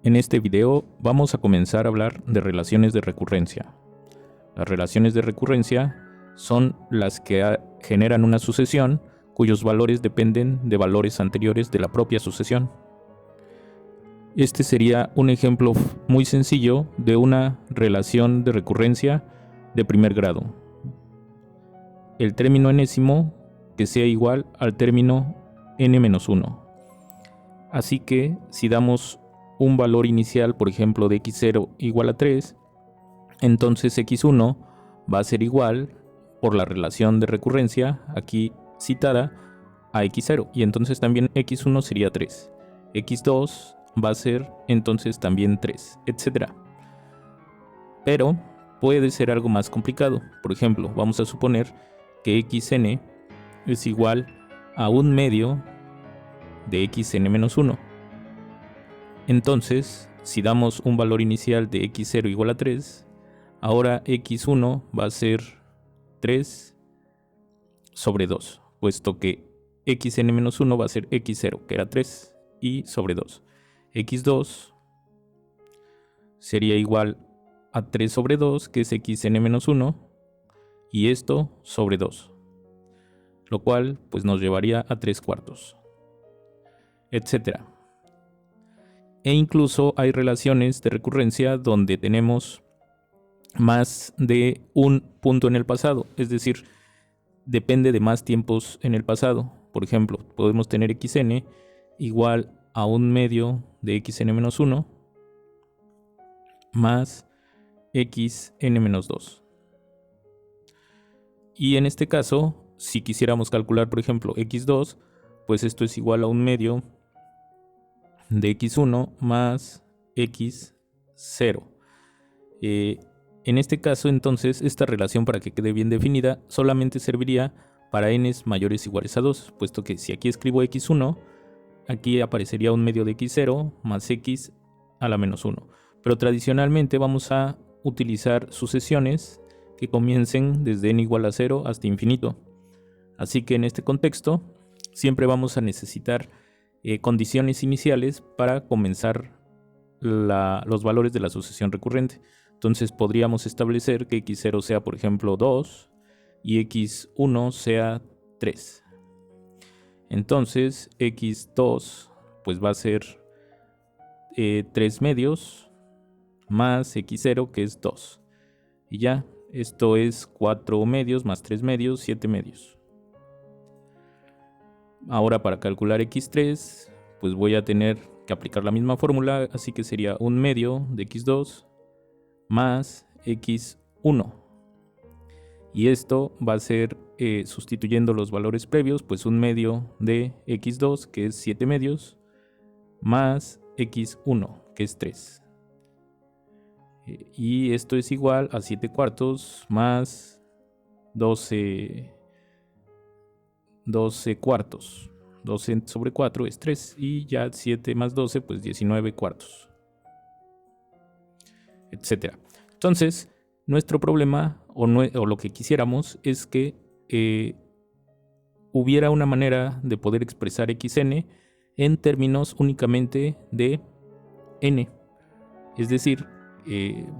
En este video vamos a comenzar a hablar de relaciones de recurrencia. Las relaciones de recurrencia son las que generan una sucesión cuyos valores dependen de valores anteriores de la propia sucesión. Este sería un ejemplo muy sencillo de una relación de recurrencia de primer grado. El término enésimo que sea igual al término n-1. Así que si damos un valor inicial, por ejemplo, de x0 igual a 3, entonces x1 va a ser igual, por la relación de recurrencia aquí citada, a x0, y entonces también x1 sería 3. x2 va a ser entonces también 3, etc. Pero puede ser algo más complicado. Por ejemplo, vamos a suponer que xn es igual a 1/2 de xn-1. Entonces, si damos un valor inicial de x0 igual a 3, ahora x1 va a ser 3 sobre 2, puesto que xn-1 va a ser x0, que era 3, y sobre 2. x2 sería igual a 3 sobre 2, que es xn-1, y esto sobre 2, lo cual pues nos llevaría a 3/4, etc. E incluso hay relaciones de recurrencia donde tenemos más de un punto en el pasado, es decir, depende de más tiempos en el pasado. Por ejemplo, podemos tener xn igual a 1/2 de xn-1 más xn-2. Y en este caso, si quisiéramos calcular, por ejemplo, x2, pues esto es igual a 1/2 de x1 más x0. En este caso, entonces, esta relación, para que quede bien definida, solamente serviría para n's mayores o iguales a 2, puesto que si aquí escribo x1, aquí aparecería 1/2 de x0 más x a la menos 1. Pero tradicionalmente vamos a utilizar sucesiones que comiencen desde n igual a 0 hasta infinito. Así que en este contexto siempre vamos a necesitar condiciones iniciales para comenzar los valores de la sucesión recurrente. Entonces podríamos establecer que x0 sea, por ejemplo, 2 y x1 sea 3. Entonces x2 pues va a ser 3 medios más x0, que es 2. Y ya, esto es 4 medios más 3 medios, 7 medios. Ahora, para calcular x3, pues voy a tener que aplicar la misma fórmula, así que sería 1/2 de x2 más x1. Y esto va a ser, sustituyendo los valores previos, pues 1/2 de x2, que es 7 medios, más x1, que es 3. Y esto es igual a 7/4 más 12 cuartos. 12 sobre 4 es 3, y ya 7 más 12, pues 19/4, etc. Entonces, nuestro problema, o lo que quisiéramos, es que hubiera una manera de poder expresar xn en términos únicamente de n. Es decir,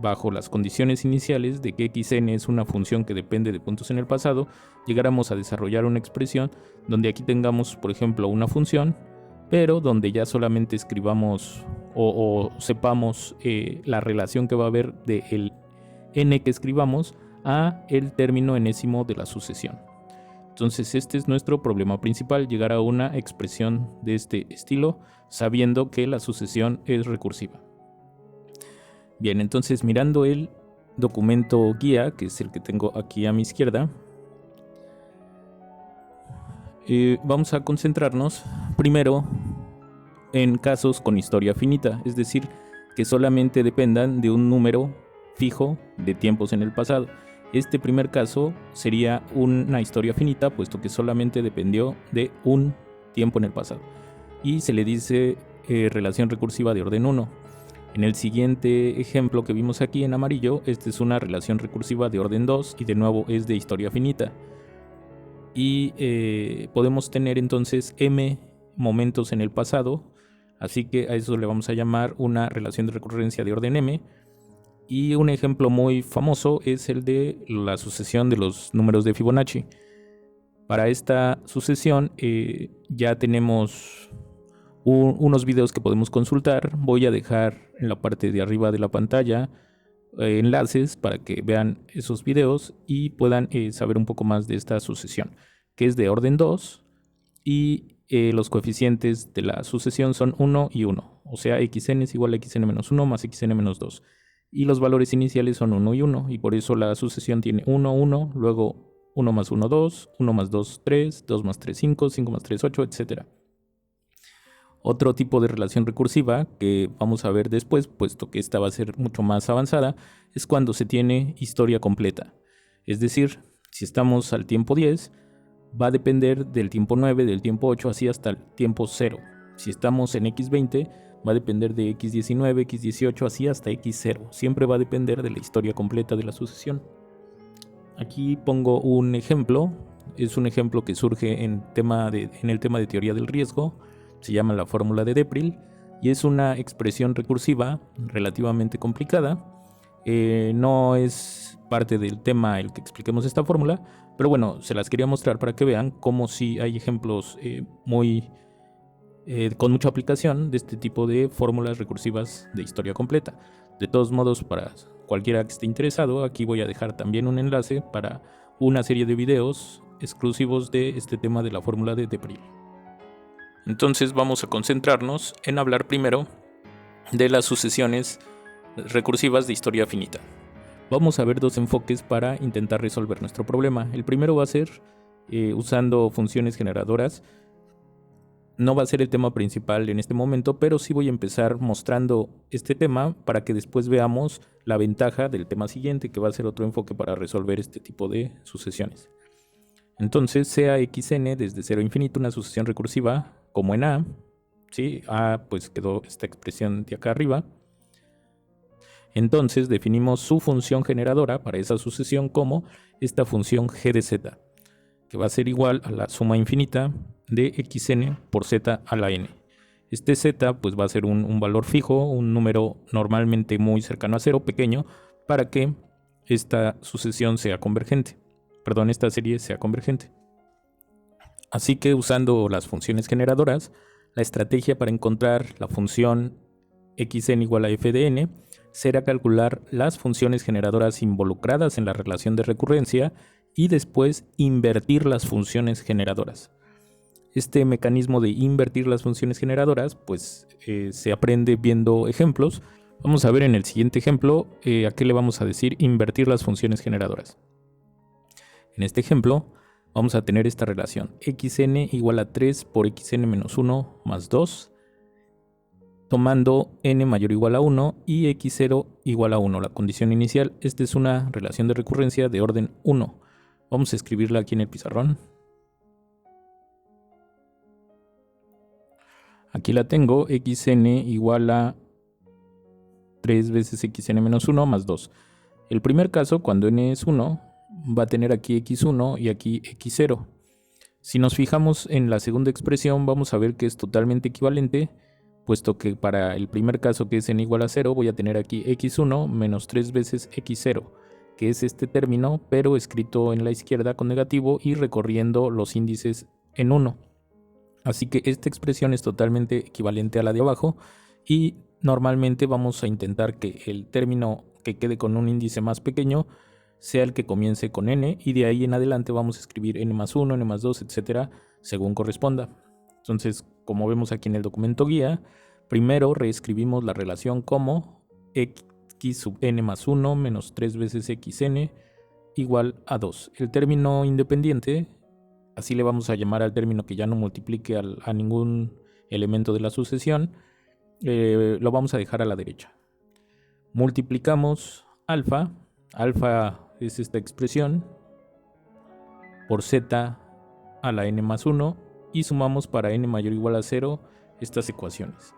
bajo las condiciones iniciales de que xn es una función que depende de puntos en el pasado, llegáramos a desarrollar una expresión donde aquí tengamos, por ejemplo, una función, pero donde ya solamente escribamos o sepamos la relación que va a haber de el n que escribamos a el término enésimo de la sucesión. Entonces este es nuestro problema principal, llegar a una expresión de este estilo sabiendo que la sucesión es recursiva. Bien, entonces mirando el documento guía, que es el que tengo aquí a mi izquierda, vamos a concentrarnos primero en casos con historia finita, es decir, que solamente dependan de un número fijo de tiempos en el pasado. Este primer caso sería una historia finita, puesto que solamente dependió de un tiempo en el pasado, y se le dice relación recursiva de orden 1. En el siguiente ejemplo que vimos aquí en amarillo, esta es una relación recursiva de orden 2 y de nuevo es de historia finita. Y podemos tener entonces m momentos en el pasado, Así que a eso le vamos a llamar una relación de recurrencia de orden m. Y un ejemplo muy famoso es el de la sucesión de los números de Fibonacci. Para esta sucesión ya tenemos unos videos que podemos consultar. Voy a dejar en la parte de arriba de la pantalla enlaces para que vean esos videos y puedan saber un poco más de esta sucesión, que es de orden 2 y los coeficientes de la sucesión son 1 y 1, o sea, xn es igual a xn-1 más xn-2 y los valores iniciales son 1 y 1 y por eso la sucesión tiene 1, 1, luego 1 más 1, 2, 1 más 2, 3, 2 más 3, 5, 5 más 3, 8, etc. Otro tipo de relación recursiva que vamos a ver después, puesto que esta va a ser mucho más avanzada, es cuando se tiene historia completa. Es decir, si estamos al tiempo 10, va a depender del tiempo 9, del tiempo 8, así hasta el tiempo 0. Si estamos en x20, va a depender de x19, x18, así hasta x0. Siempre va a depender de la historia completa de la sucesión. Aquí pongo un ejemplo. Es un ejemplo que surge en el tema de teoría del riesgo. Se llama la fórmula de Depril y es una expresión recursiva relativamente complicada. No es parte del tema el que expliquemos esta fórmula, pero bueno, se las quería mostrar para que vean cómo sí hay ejemplos con mucha aplicación de este tipo de fórmulas recursivas de historia completa. De todos modos, para cualquiera que esté interesado, aquí voy a dejar también un enlace para una serie de videos exclusivos de este tema de la fórmula de Depril. Entonces vamos a concentrarnos en hablar primero de las sucesiones recursivas de historia finita. Vamos a ver dos enfoques para intentar resolver nuestro problema. El primero va a ser usando funciones generadoras. No va a ser el tema principal en este momento, pero sí voy a empezar mostrando este tema para que después veamos la ventaja del tema siguiente, que va a ser otro enfoque para resolver este tipo de sucesiones. Entonces, sea xn desde 0 a infinito una sucesión recursiva como en A, ¿sí? A pues quedó esta expresión de acá arriba. Entonces definimos su función generadora para esa sucesión como esta función g de z, que va a ser igual a la suma infinita de xn por z a la n. Este z pues va a ser un valor fijo, un número normalmente muy cercano a 0, pequeño, para que esta sucesión sea convergente. Perdón, esta serie sea convergente. Así que usando las funciones generadoras, la estrategia para encontrar la función xn igual a f de n será calcular las funciones generadoras involucradas en la relación de recurrencia y después invertir las funciones generadoras. Este mecanismo de invertir las funciones generadoras pues se aprende viendo ejemplos. Vamos a ver en el siguiente ejemplo a qué le vamos a decir invertir las funciones generadoras. En este ejemplo vamos a tener esta relación xn igual a 3 por xn-1 más 2, tomando n mayor o igual a 1 y x0 igual a 1, la condición inicial. Esta es una relación de recurrencia de orden 1. Vamos a escribirla aquí en el pizarrón. Aquí la tengo, xn igual a 3 veces xn-1 más 2. El primer caso, cuando n es 1, va a tener aquí x1 y aquí x0. Si nos fijamos en la segunda expresión, vamos a ver que es totalmente equivalente, puesto que para el primer caso, que es n igual a 0, voy a tener aquí x1 menos 3 veces x0, que es este término, pero escrito en la izquierda con negativo y recorriendo los índices en 1. Así que esta expresión es totalmente equivalente a la de abajo y normalmente vamos a intentar que el término que quede con un índice más pequeño sea el que comience con n y de ahí en adelante vamos a escribir n más 1, n más 2, etcétera, según corresponda. Entonces, como vemos aquí en el documento guía, primero reescribimos la relación como x sub n más 1 menos 3 veces xn igual a 2. El término independiente, así le vamos a llamar al término que ya no multiplique a ningún elemento de la sucesión, lo vamos a dejar a la derecha. Multiplicamos alfa es esta expresión, por z a la n más 1 y sumamos para n mayor o igual a 0 estas ecuaciones.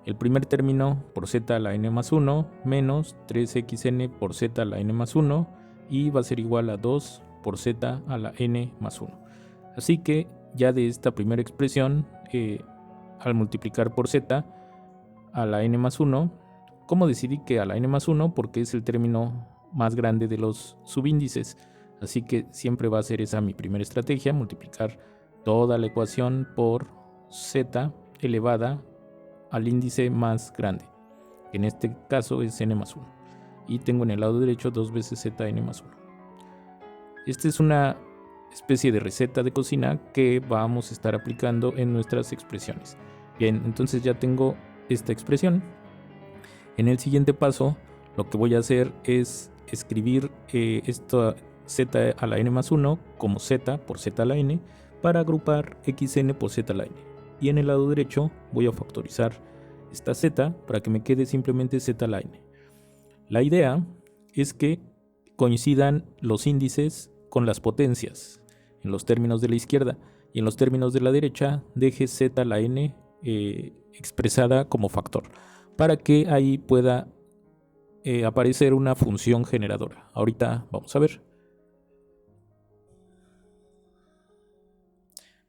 El primer término por z a la n más 1 menos 3xn por z a la n más 1 y va a ser igual a 2 por z a la n más 1. Así que ya de esta primera expresión al multiplicar por z a la n más 1. ¿Cómo decidí que a la n más 1? Porque es el término más grande de los subíndices. Así que siempre va a ser esa mi primera estrategia, multiplicar toda la ecuación por z elevada al índice más grande. En este caso es n más 1. Y tengo en el lado derecho 2 veces zn más 1. Esta es una especie de receta de cocina que vamos a estar aplicando en nuestras expresiones. Bien, entonces ya tengo esta expresión. En el siguiente paso, lo que voy a hacer es escribir esta z a la n más 1 como z por z a la n para agrupar xn por z a la n. Y en el lado derecho voy a factorizar esta z para que me quede simplemente z a la n. La idea es que coincidan los índices con las potencias en los términos de la izquierda, y en los términos de la derecha deje z a la n expresada como factor, para que ahí pueda aparecer una función generadora. Ahorita vamos a ver.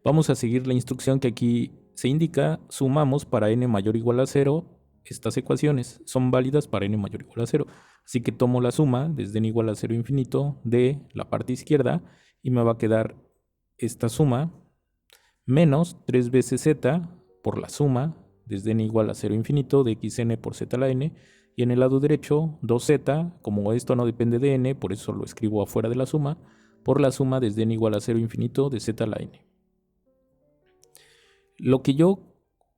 Vamos a seguir la instrucción que aquí se indica. Sumamos para n mayor o igual a 0. Estas ecuaciones son válidas para n mayor o igual a 0. Así que tomo la suma desde n igual a 0 infinito de la parte izquierda y me va a quedar esta suma menos 3 veces z por la suma desde n igual a 0 infinito de xn por z a la n. Y en el lado derecho 2z, como esto no depende de n, por eso lo escribo afuera de la suma, por la suma desde n igual a 0 infinito de z a la n. Lo que yo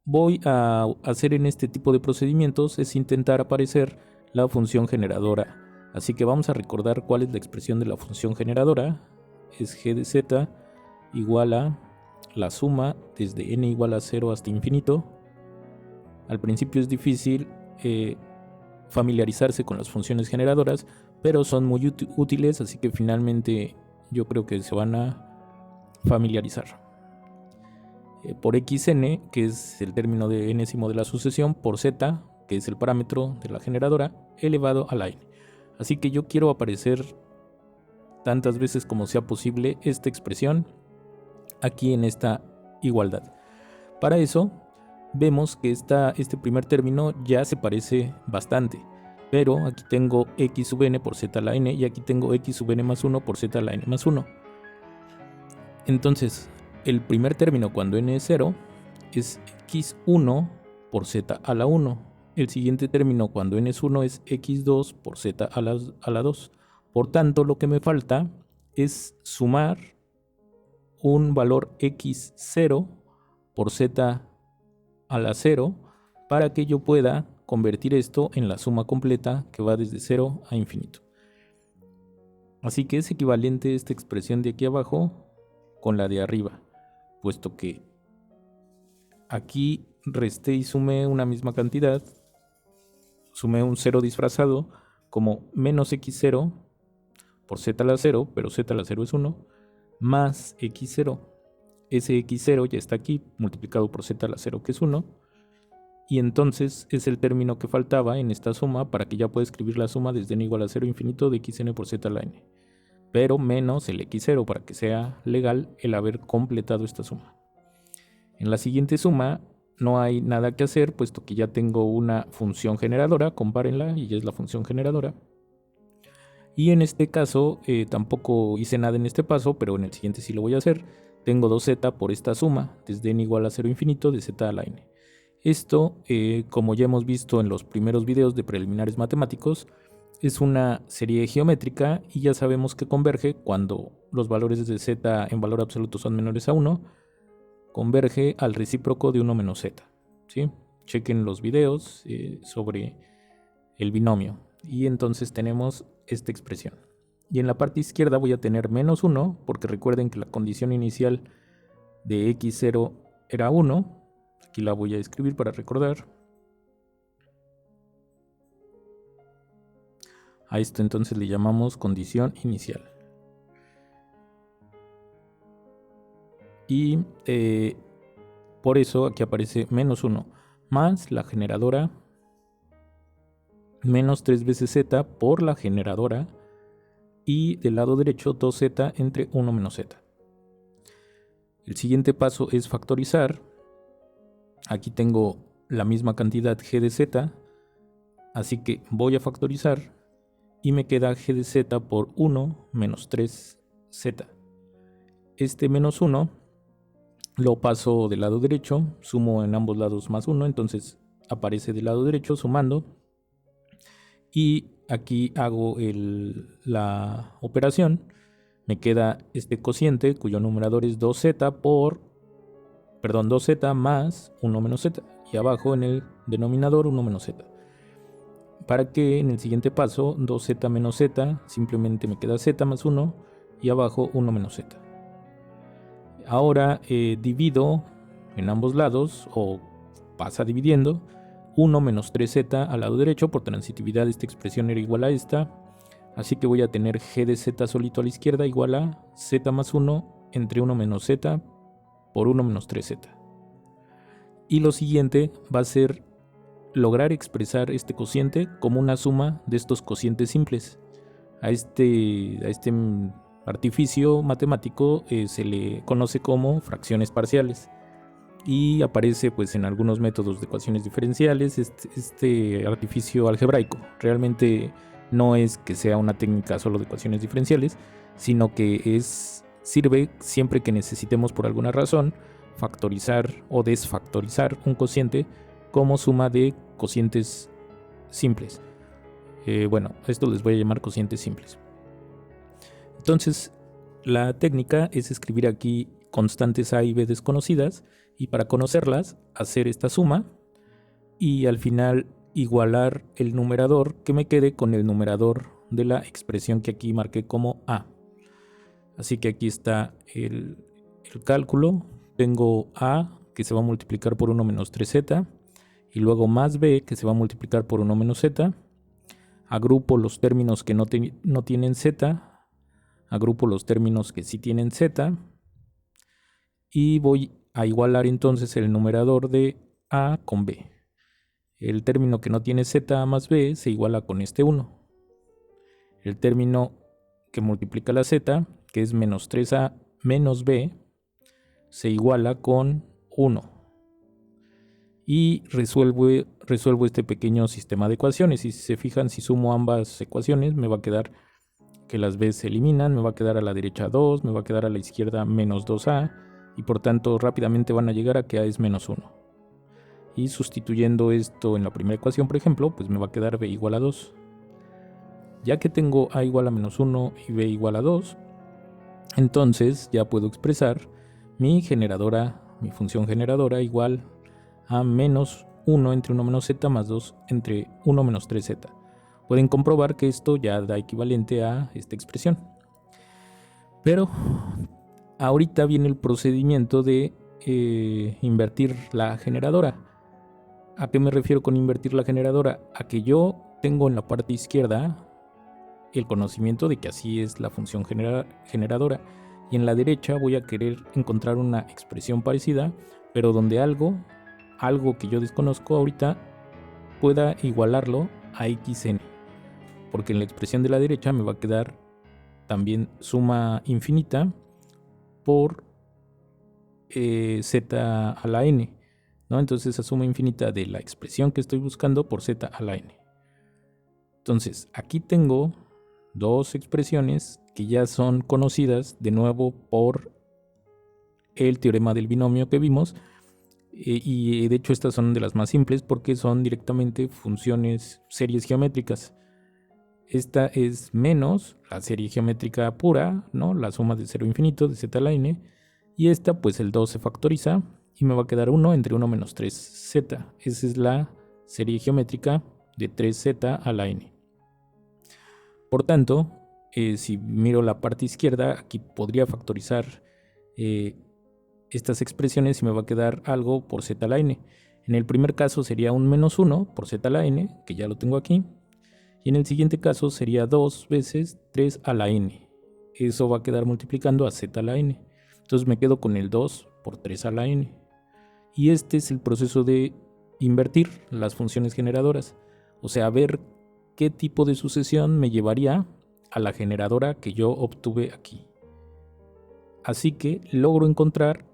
voy a hacer en este tipo de procedimientos es intentar aparecer la función generadora. Así que vamos a recordar cuál es la expresión de la función generadora. Es g de z igual a la suma desde n igual a 0 hasta infinito. Al principio es difícil familiarizarse con las funciones generadoras, pero son muy útiles, así que finalmente yo creo que se van a familiarizar. Por xn, que es el término de enésimo de la sucesión, por z, que es el parámetro de la generadora, elevado a la n. Así que yo quiero aparecer tantas veces como sea posible esta expresión aquí en esta igualdad. Para eso vemos que este primer término ya se parece bastante, pero aquí tengo x sub n por z a la n y aquí tengo x sub n más 1 por z a la n más 1. Entonces, el primer término cuando n es 0 es x1 por z a la 1. El siguiente término cuando n es 1 es x2 por z a la 2. Por tanto, lo que me falta es sumar un valor x0 por z a la 0 para que yo pueda convertir esto en la suma completa que va desde 0 a infinito. Así que es equivalente esta expresión de aquí abajo con la de arriba, puesto que aquí resté y sumé una misma cantidad, sumé un 0 disfrazado como menos x0 por z a la 0, pero z a la 0 es 1, más x0. Ese x0 ya está aquí multiplicado por z a la 0, que es 1, y entonces es el término que faltaba en esta suma para que ya pueda escribir la suma desde n igual a 0 infinito de xn por z a la n, pero menos el x0 para que sea legal el haber completado esta suma. En la siguiente suma no hay nada que hacer, puesto que ya tengo una función generadora, compárenla, y ya es la función generadora. Y en este caso tampoco hice nada en este paso, pero en el siguiente sí lo voy a hacer. Tengo 2z por esta suma, desde n igual a 0 infinito de z a la n. Esto, como ya hemos visto en los primeros videos de preliminares matemáticos, es una serie geométrica y ya sabemos que converge cuando los valores de z en valor absoluto son menores a 1, converge al recíproco de 1 menos z. ¿Sí? Chequen los videos sobre el binomio. Y entonces tenemos esta expresión. Y en la parte izquierda voy a tener menos 1, porque recuerden que la condición inicial de x0 era 1. Aquí la voy a escribir para recordar. A esto entonces le llamamos condición inicial. Y por eso aquí aparece menos 1 más la generadora menos 3 veces z por la generadora y del lado derecho 2z entre 1 menos z. El siguiente paso es factorizar Aquí tengo la misma cantidad g de z, así que voy a factorizar y me queda g de z por 1 menos 3z. Este menos 1 lo paso del lado derecho, sumo en ambos lados más 1, entonces aparece del lado derecho sumando. Y aquí hago la operación. Me queda este cociente cuyo numerador es 2z más 1 menos z. Y abajo en el denominador 1 menos z. Para que en el siguiente paso 2z menos z simplemente me queda z más 1 y abajo 1 menos z. Ahora divido en ambos lados, o pasa dividiendo, 1 menos 3z al lado derecho. Por transitividad esta expresión era igual a esta, así que voy a tener g de z solito a la izquierda igual a z más 1 entre 1 menos z por 1 menos 3z. Y lo siguiente va a ser lograr expresar este cociente como una suma de estos cocientes simples. A este artificio matemático se le conoce como fracciones parciales y aparece pues en algunos métodos de ecuaciones diferenciales este artificio algebraico. Realmente no es que sea una técnica solo de ecuaciones diferenciales, sino que sirve siempre que necesitemos por alguna razón factorizar o desfactorizar un cociente como suma de cocientes simples. Bueno, esto les voy a llamar cocientes simples. Entonces, la técnica es escribir aquí constantes a y b desconocidas, y para conocerlas, hacer esta suma y al final igualar el numerador que me quede con el numerador de la expresión que aquí marqué como a. Así que aquí está el cálculo. Tengo a que se va a multiplicar por 1 menos 3z y luego más b que se va a multiplicar por 1 menos z. Agrupo los términos que no tienen z, agrupo los términos que sí tienen z y voy a igualar entonces el numerador de a con b. El término que no tiene z más b se iguala con este 1. El término que multiplica la z, que es menos 3a menos b, se iguala con 1. Y resuelvo este pequeño sistema de ecuaciones. Y si se fijan, si sumo ambas ecuaciones, me va a quedar que las b se eliminan, me va a quedar a la derecha 2, me va a quedar a la izquierda menos 2a, y por tanto rápidamente van a llegar a que a es menos 1. Y sustituyendo esto en la primera ecuación, por ejemplo, pues me va a quedar b igual a 2. Ya que tengo a igual a menos 1 y b igual a 2, entonces ya puedo expresar mi función generadora igual a menos 1 entre 1 menos z más 2 entre 1 menos 3z. Pueden comprobar que esto ya da equivalente a esta expresión. Pero ahorita viene el procedimiento de invertir la generadora. ¿A qué me refiero con invertir la generadora? A que yo tengo en la parte izquierda el conocimiento de que así es la función generadora, y en la derecha voy a querer encontrar una expresión parecida, pero donde algo que yo desconozco ahorita pueda igualarlo a xn, porque en la expresión de la derecha me va a quedar también suma infinita por z a la n, ¿no? Entonces esa suma infinita de la expresión que estoy buscando por z a la n. Entonces aquí tengo dos expresiones que ya son conocidas de nuevo por el teorema del binomio que vimos, y de hecho estas son de las más simples porque son directamente series geométricas. Esta es menos la serie geométrica pura, ¿no? La suma de 0 a infinito de z a la n, y esta pues el 2 se factoriza y me va a quedar 1 entre 1 menos 3z. Esa es la serie geométrica de 3z a la n. Por tanto, si miro la parte izquierda, aquí podría factorizar estas expresiones y me va a quedar algo por z a la n. En el primer caso sería un menos 1 por z a la n, que ya lo tengo aquí. Y en el siguiente caso sería 2 veces 3 a la n. Eso va a quedar multiplicando a z a la n. Entonces me quedo con el 2 por 3 a la n. Y este es el proceso de invertir las funciones generadoras. O sea, ver qué tipo de sucesión me llevaría a la generadora que yo obtuve aquí. Así que logro encontrar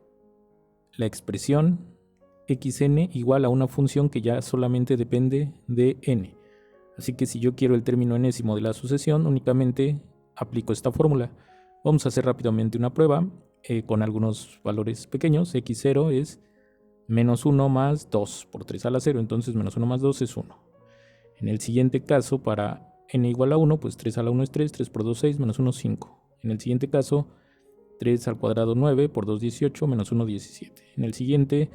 la expresión xn igual a una función que ya solamente depende de n. Así que si yo quiero el término enésimo de la sucesión, únicamente aplico esta fórmula. Vamos a hacer rápidamente una prueba con algunos valores pequeños. x0 es menos 1 más 2 por 3 a la 0, entonces menos 1 más 2 es 1. En el siguiente caso, para n igual a 1, pues 3 a la 1 es 3, 3 por 2 6, menos 1 5. En el siguiente caso, 3 al cuadrado 9, por 2 18, menos 1 17. En el siguiente,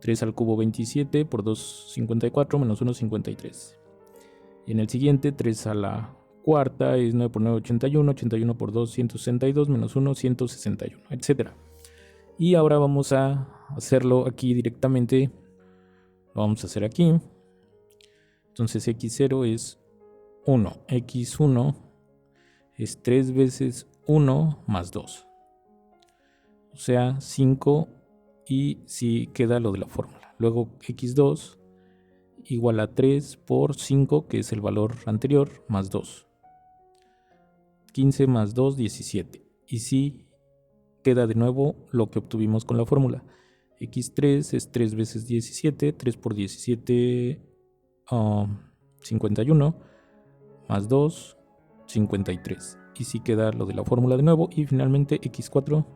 3 al cubo 27, por 2 54, menos 1 53. Y en el siguiente, 3 a la cuarta es 9 por 9 81, 81 por 2 162, menos 1 161, etc. Y ahora vamos a hacerlo aquí directamente. Lo vamos a hacer aquí. Entonces x0 es 1, x1 es 3 veces 1 más 2. O sea, 5 y si queda lo de la fórmula. Luego x2 igual a 3 por 5, que es el valor anterior, más 2. 15 más 2, 17. Y si queda de nuevo lo que obtuvimos con la fórmula. x3 es 3 veces 17, 3 por 17, 51, más 2, 53. Y si queda lo de la fórmula de nuevo. Y finalmente x4,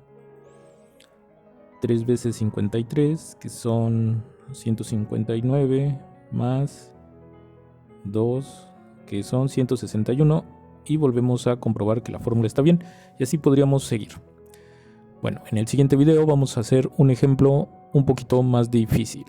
3 veces 53, que son 159, más 2, que son 161. Y volvemos a comprobar que la fórmula está bien. Y así podríamos seguir. Bueno, en el siguiente video vamos a hacer un ejemplo un poquito más difícil.